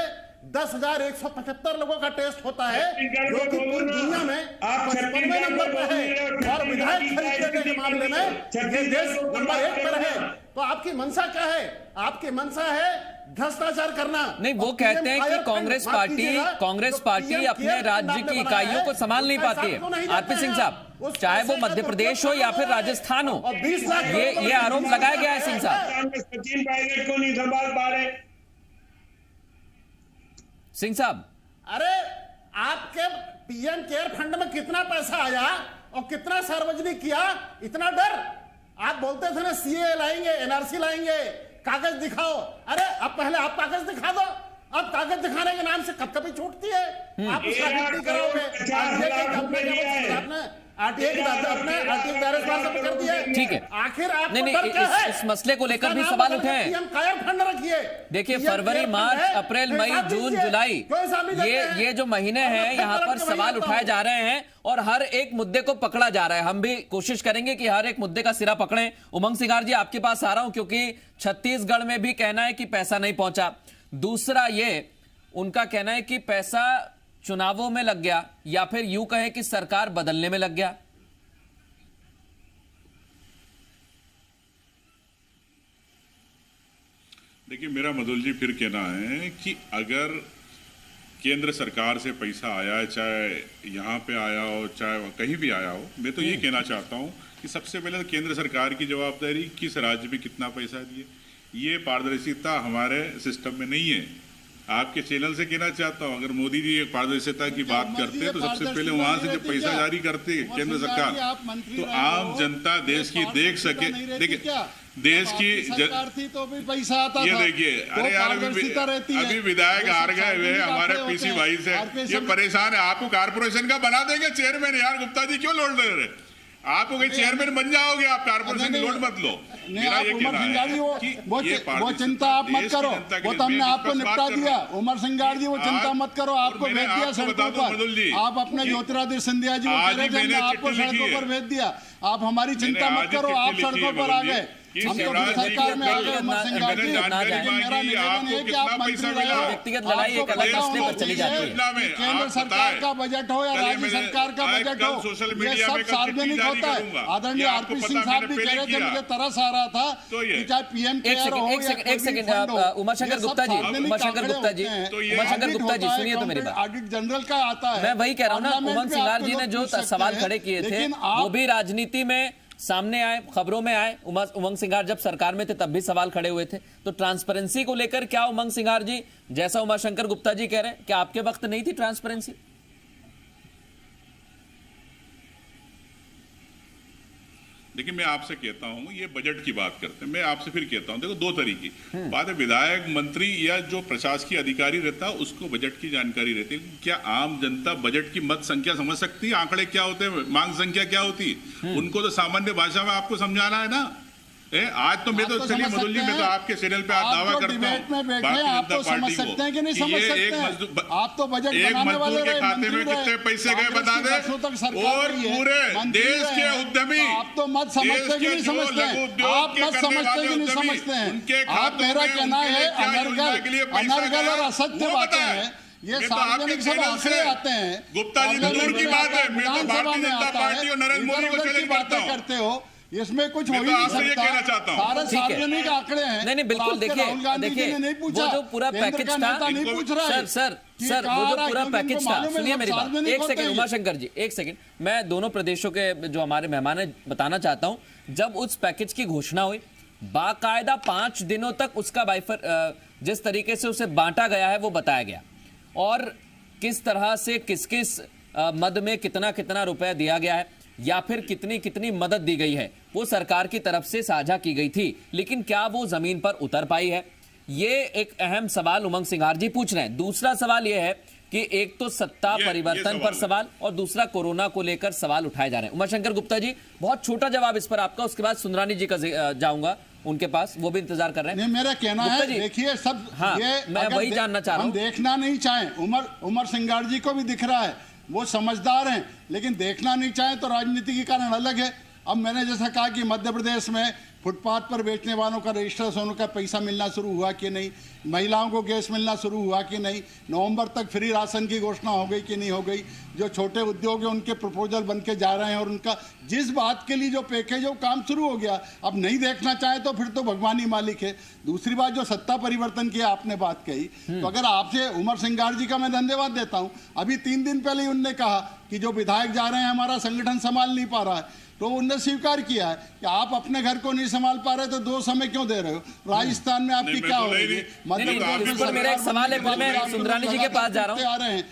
10,175 लोगों का टेस्ट होता है, जो कि पूरी दुनिया में 55वें नंबर पे है। और विधायक खरीदने के मामले में ये देश नंबर 1 पर है। तो आपकी मंशा क्या है? आपकी मंशा है भ्रष्टाचार करना। नहीं, वो कहते हैं कि कांग्रेस पार्टी अपने राज्य की इकाइयों को संभाल नहीं पाती है। आरपी सिंह साहब, चाहे वो मध्य प्रदेश हो या फिर राजस्थान हो, ये आरोप लगाया गया है। सिंह साहब, सचिन पायलट को नहीं संभाल पा रहे। सिंह साहब, अरे आपके पीएम केयर फंड में कितना पैसा आया और कितना सार्वजनिक किया? इतना डर? आप बोलते थे ना सीए लाएंगे, एनआरसी लाएंगे, कागज दिखाओ। अरे अब पहले आप कागज दिखा दो। अब कागज दिखाने के नाम से कभी छूटती है, आप उसका गिनती करोगे। ठीक है, आखिर आप नहीं, इस मसले को लेकर भी सवाल उठे हैं। फंड रखिए। देखिए, फरवरी, मार्च, अप्रैल, मई, जून, जुलाई, ये जो महीने हैं, यहाँ पर सवाल उठाए जा रहे हैं और हर एक मुद्दे को पकड़ा जा रहा है। हम भी कोशिश करेंगे कि हर एक मुद्दे का सिरा पकड़ें। उमंग सिंगार जी, आपके पास आ रहा हूं, क्योंकि छत्तीसगढ़ में भी कहना है कि पैसा नहीं पहुंचा। दूसरा, ये उनका कहना है कि पैसा चुनावों में लग गया, या फिर यूं कहे कि सरकार बदलने में लग गया। देखिए, मेरा मधुल जी फिर कहना है कि अगर केंद्र सरकार से पैसा आया है, चाहे यहाँ पे आया हो, चाहे कहीं भी आया हो, मैं तो ये कहना चाहता हूँ कि सबसे पहले तो केंद्र सरकार की जवाबदारी, किस राज्य में कितना पैसा दिए, ये पारदर्शिता हमारे सिस्टम में नहीं है। आपके चैनल से कहना चाहता हूँ, अगर मोदी जी पारदर्शिता की बात करते तो सबसे पहले वहां से जब पैसा जारी करते केंद्र सरकार, तो आम जनता देश की देख सके। देखिए, देश की सरकार थी तो भी पैसा आता ये था। देखिए, अरे यार, अभी विधायक हार गए हुए हमारे पीसी भाई से, ये परेशान है। आपको कारपोरेशन का बना देंगे चेयरमैन। यार गुप्ता जी क्यों लोड ले रहे? आपको कोई चेयरमैन बन जाओगे, आप कारपोरेशन की लोड मत लो। मेरा ये कहना है वो चिंता आप मत करो, वो तो हमने आपको निपटा दिया। उमर सिंगार जी, वो चिंता मत करो, आपको भेज दिया सड़कों पर। आप अपने ज्योतिरादित्य सिंधिया जी को कह रहे थे, हमने आपको सड़कों पर भेज दिया। आप हमारी चिंता मत करो, आप सड़कों पर आ गए। हम तो सरकार में आ गए। उमर सिंगार जी, मेरा निवेदन है कि आप मंत्री रहे हो, व्यक्तिगत लड़ाई एक अलग रास्ते पर चली जाती है। केंद्र सरकार का बजट हो या राज्य सरकार का बजट हो, ये सब सार्वजनिक होता है। आदरणीय आरपी सिंह साहब भी कह रहे थे, मुझे तरस आ रहा था कि चाहे पीएम केयर हो या एक सेकंड उमाशंकर गुप्ता जी, सुनिए तो मेरी बात। ऑडिट जनरल का आता है। मैं वही कह रहा हूँ ना, उमंग सिंगार जी ने जो सवाल खड़े किए थे, वो भी राजनीति में सामने आए, खबरों में आए। उमंग सिंगार जब सरकार में थे तब भी सवाल खड़े हुए थे। तो ट्रांसपेरेंसी को लेकर क्या उमंग सिंगार जी, जैसा उमाशंकर गुप्ता जी कह रहे हैं, क्या आपके वक्त नहीं थी ट्रांसपेरेंसी? देखिए, मैं आपसे कहता हूं, ये बजट की बात करते हैं, मैं आपसे फिर कहता हूं, देखो दो तरीके बात है। विधायक, मंत्री या जो प्रशासकीय अधिकारी रहता है उसको बजट की जानकारी रहती है। क्या आम जनता बजट की मत संख्या समझ सकती है? आंकड़े क्या होते हैं, मांग संख्या क्या होती है? उनको तो सामान्य भाषा में आपको समझाना है ना। आज तो मैं तो चलिए मधुल जी, मैं तो आपके चैनल पे आप दावा करता डिबेट में हूँ बैठे आप तो समझ सकते हैं कि नहीं समझ सकते हैं। आप तो बजट बनाने वाले के खाते में कितने पैसे गए बता दे, और पूरे देश के उद्यमी, आप तो मत समझते कि नहीं समझते हैं, आप मत समझते कि नहीं समझते हैं। आप, मेरा कहना है अनर्गल और असत्य बातें हैं, ये सार्वजनिक सब आंकड़े आते हैं। गुप्ता जी तो दूर की बात है, मैं तो भारतीय जनता पार्टी और नरेंद्र मोदी को चैलेंज करता हूं। करते हो, इसमें कुछ हो ही नहीं सकता। सारे सार्वजनिक आंकड़े हैं। नहीं बिल्कुल, देखिए वो जो पूरा पैकेज था, सर वो जो पूरा पैकेज था, सुनिए मेरी बात, एक सेकंड उमाशंकर जी, एक सेकंड, मैं दोनों प्रदेशों के जो हमारे मेहमान है बताना चाहता हूं। जब उस पैकेज की घोषणा हुई, बाकायदा 5 दिनों तक उसका जिस तरीके से उसे बांटा गया है वो बताया गया, और किस तरह से किस किस मद में कितना कितना रुपया दिया गया है या फिर कितनी कितनी मदद दी गई है, वो सरकार की तरफ से साझा की गई थी। लेकिन क्या वो जमीन पर उतर पाई है, ये एक अहम सवाल उमंग सिंघार जी पूछ रहे हैं। दूसरा सवाल ये है कि एक तो सत्ता परिवर्तन पर सवाल और दूसरा कोरोना को लेकर सवाल उठाए जा रहे हैं। उमाशंकर गुप्ता जी, बहुत छोटा जवाब इस पर आपका, उसके बाद सुंदरानी जी का जाऊंगा उनके पास, वो भी इंतजार कर रहे हैं। नहीं, मेरा कहना है देखिए सब, हाँ, ये मैं वही जानना चाह रहा हूं। हम देखना नहीं चाहें, उमर सिंघार जी को भी दिख रहा है, वो समझदार हैं, लेकिन देखना नहीं चाहें तो राजनीति के कारण अलग है। अब मैंने जैसा कहा कि मध्य प्रदेश में फुटपाथ पर बेचने वालों का रजिस्टर होने का पैसा मिलना शुरू हुआ कि नहीं, महिलाओं को गैस मिलना शुरू हुआ कि नहीं, नवंबर तक फ्री राशन की घोषणा हो गई कि नहीं हो गई, जो छोटे उद्योग हैं उनके प्रपोजल बन के जा रहे हैं, और उनका जिस बात के लिए जो पैकेज है वो काम शुरू हो गया। अब नहीं देखना चाहे तो फिर तो भगवान ही मालिक है। दूसरी बात, जो सत्ता परिवर्तन की आपने बात कही, तो अगर आपसे उमर सिंघार जी का मैं धन्यवाद देता हूँ, अभी 3 दिन पहले ही उनने कहा कि जो विधायक जा रहे हैं हमारा संगठन संभाल नहीं पा रहा है, तो उन्होंने स्वीकार किया है कि आप अपने घर को नहीं संभाल पा रहे तो 2 समय क्यों दे रहे हो, राजस्थान में आपकी क्या होगी। मेरा एक सवाल है, फिर मैं सुंदरानी जी के पास जा रहा हूं।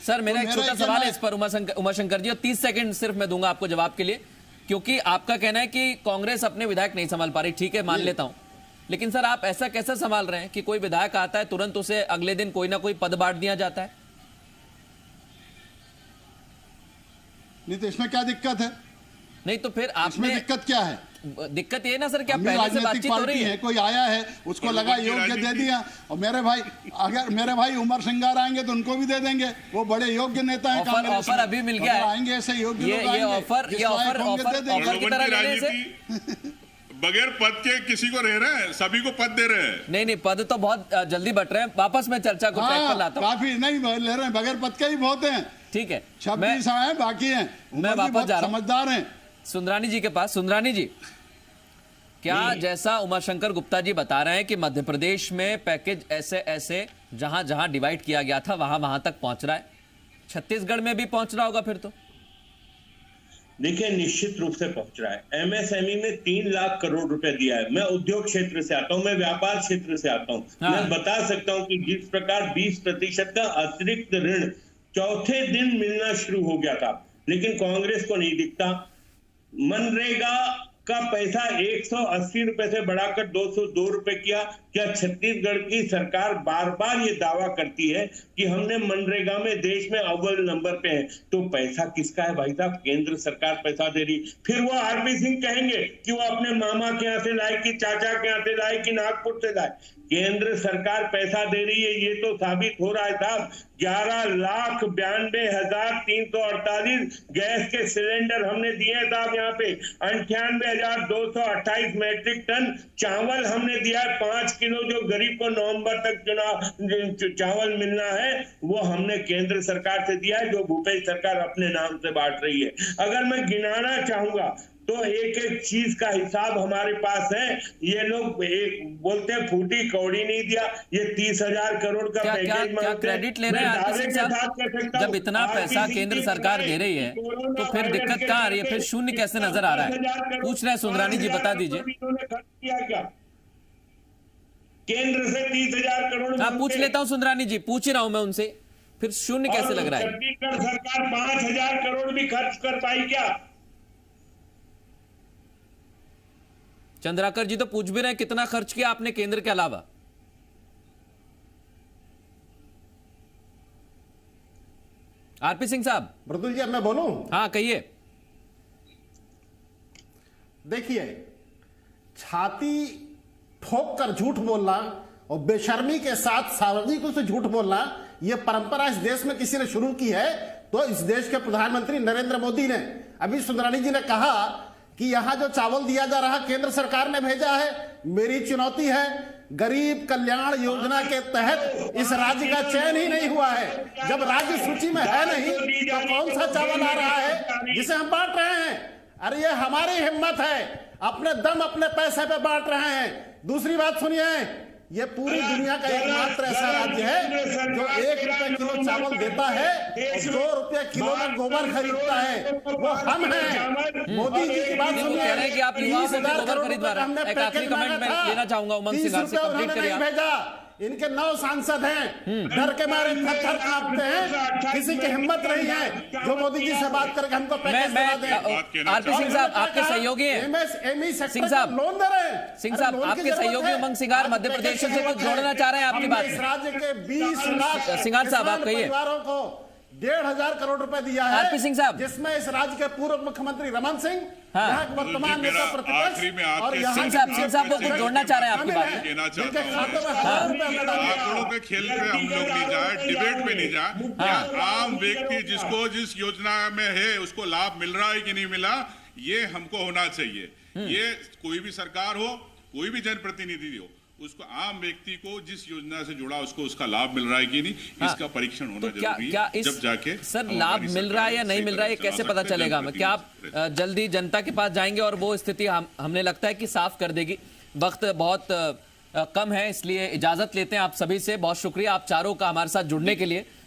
सर मेरा एक छोटा सवाल है इस पर उमाशंकर जी, और 30 सेकंड सिर्फ मैं दूंगा आपको जवाब के लिए, क्योंकि आपका कहना है कि कांग्रेस अपने विधायक नहीं संभाल पा रही, ठीक है मान लेता हूं, लेकिन सर आप ऐसा कैसे संभाल रहे हैं कि कोई विधायक आता है तुरंत उसे अगले दिन कोई ना कोई पद बांट दिया जाता है? नहीं तो इसमें क्या दिक्कत है? नहीं तो फिर आपने दिक्कत क्या है? दिक्कत ये ना सर, क्या पहले से बातचीत हो रही है? कोई आया है उसको लगा योग्य दे दिया, और मेरे भाई अगर मेरे भाई उमर सिंघार आएंगे तो उनको भी दे देंगे, वो बड़े योग्य नेता हैं। ऑफर अभी मिल गया है, आएंगे ऐसे योग्य ये ऑफर की तरह लेने से बगैर पद के किसी को रह रहे हैं, सभी को पद दे रहे हैं। नहीं पद तो बहुत जल्दी बट रहे हैं। वापस मैं चर्चा को ट्रैक पर लाता हूं। काफी नहीं ले रहे हैं, बगैर पद के ही बहुत हैं। ठीक है, 26 आए बाकी हैं, मैं वापस जा रहा हूं, समझदार हैं। सुंदरानी जी के पास। सुंदरानी जी, क्या जैसा उमाशंकर गुप्ता जी बता रहे हैं कि मध्य प्रदेश में पैकेज ऐसे जहां जहां डिवाइड किया गया था वहां तक पहुंच रहा है, छत्तीसगढ़ में भी पहुंच रहा होगा फिर तो? देखिए, निश्चित रूप से पहुंच रहा है। एमएसएमई में 3 लाख करोड़ रुपए दिया है। मैं उद्योग क्षेत्र से आता हूं, मैं व्यापार क्षेत्र से आता हूं। हाँ। मैं बता सकता हूं कि जिस प्रकार 20% का अतिरिक्त ऋण चौथे दिन मिलना शुरू हो गया था, लेकिन कांग्रेस को नहीं दिखता। मनरेगा का पैसा 180 रुपए से बढ़ाकर 202 रुपए किया। क्या छत्तीसगढ़ की सरकार बार बार ये दावा करती है कि हमने मनरेगा में देश में अव्वल नंबर पे है, तो पैसा किसका है भाई साहब? केंद्र सरकार पैसा दे रही। फिर वो आरपी सिंह कहेंगे कि वो अपने मामा के यहाँ से लाए, कि चाचा के यहाँ से लाए, कि नागपुर से लाए। केंद्र सरकार पैसा दे रही है, ये तो साबित हो रहा है साहब। 11,92,348 गैस के सिलेंडर हमने दिए साहब यहाँ पे। 98,228 मैट्रिक टन चावल हमने दिया है। 5 किलो जो गरीब को नवंबर तक चावल मिलना है वो हमने केंद्र सरकार से दिया है, जो भूपेश सरकार अपने नाम से बांट रही है। अगर मैं गिनाना चाहूंगा तो एक एक चीज का हिसाब हमारे पास है। ये लोग बोलते हैं फूटी कौड़ी नहीं दिया, ये 30,000 करोड़ का पैकेज क्या क्रेडिट ले रहे हैं आरपी सिंह साहब? जब इतना पैसा केंद्र सरकार दे रही है तो फिर दिक्कत कहाँ आ रही है? फिर शून्य कैसे नजर आ रहा है? पूछ रहे हैं सुंदरानी जी, बता दीजिए। केंद्र से 30,000 करोड़। हाँ, पूछ लेता हूँ सुंदरानी जी, पूछ ही रहा हूं मैं उनसे, फिर शून्य कैसे लग रहा है? छत्तीसगढ़ सरकार 5,000 करोड़ भी खर्च कर पाई क्या? चंद्राकर जी तो पूछ भी रहे हैं कितना खर्च किया आपने केंद्र के अलावा? आरपी सिंह साहब। मृदुल जी, अब मैं बोलूं? हाँ कहिए। देखिए, छाती ठोक कर झूठ बोलना और बेशर्मी के साथ सार्वजनिक रूप से झूठ बोलना, यह परंपरा इस देश में किसी ने शुरू की है तो इस देश के प्रधानमंत्री नरेंद्र मोदी ने। अभी सुंदरानी जी ने कहा कि यहां जो चावल दिया जा रहा केंद्र सरकार ने भेजा है। मेरी चुनौती है, गरीब कल्याण योजना के तहत इस राज्य का चयन ही नहीं हुआ है। जब राज्य सूची में है नहीं तो कौन सा चावल आ रहा है जिसे हम बांट रहे हैं? अरे ये हमारी हिम्मत है, अपने दम अपने पैसे पे बांट रहे हैं। दूसरी बात सुनिए, ये पूरी दुनिया का एकमात्र ऐसा राज्य है जो 1 रुपए किलो चावल देता है और 2 रुपए किलो में गोबर खरीदता है, वो हम हैं। मोदी जी की बात सुनिए, कह रहे हैं कि आप युवाओं को भी गोबर खरीदवा रहे हैं। एक आखिरी कमेंट में लेना चाहूंगा उमंग सिंघार से, कंप्लीट करिए आप। इनके 9 सांसद हैं, डर के मारे थर-थर कांपते हैं, किसी की हिम्मत नहीं है जो मोदी जी से बात करके हमको पैकेज दिला दें। आरपी सिंह साहब आपके सहयोगी हैं, एमएसएमई सिंह सेक्टर साहब, को लोन दे रहे हैं। सिंह साहब आपके सहयोगी उमंग सिंघार मध्य प्रदेश से कुछ जोड़ना चाह रहे हैं आपकी बात इस में। राज्य के 20 लाख सिंघार साहब, आप कहिए। परिवारों को 1,500 करोड़ रुपए दिया है, आरपी सिंह साहब, जिसमें इस राज्य के पूर्व मुख्यमंत्री रमन सिंह, हाँ, यहाँ के वर्तमान नेता प्रतिपक्ष और यहाँ सिंह साहब को कुछ जोड़ना चाह रहे हैं आपकी बात में। जिनके खाते में 1,000 रुपए आंकड़ों के खेल पे हम लोग नहीं जाए, डिबेट पे नहीं जाए। आम व्यक्ति जिसको जिस योजना में है उसको लाभ मिल रहा है कि नहीं मिला, ये हमको होना चाहिए। ये कोई भी सरकार हो, कोई भी जनप्रतिनिधि हो, उसको आम व्यक्ति को जिस योजना से जुड़ा उसको उसका लाभ मिल रहा है कि नहीं, इसका परीक्षण होना जरूरी है। जब जाके सर लाभ मिल रहा है या नहीं मिल रहा है कैसे पता चलेगा? क्या आप जल्दी जनता के पास जाएंगे और वो स्थिति हमने लगता है कि साफ कर देगी? वक्त बहुत कम है, इसलिए इजाजत लेते हैं आप सभी से। बहुत शुक्रिया आप चारों का हमारे साथ जुड़ने के लिए।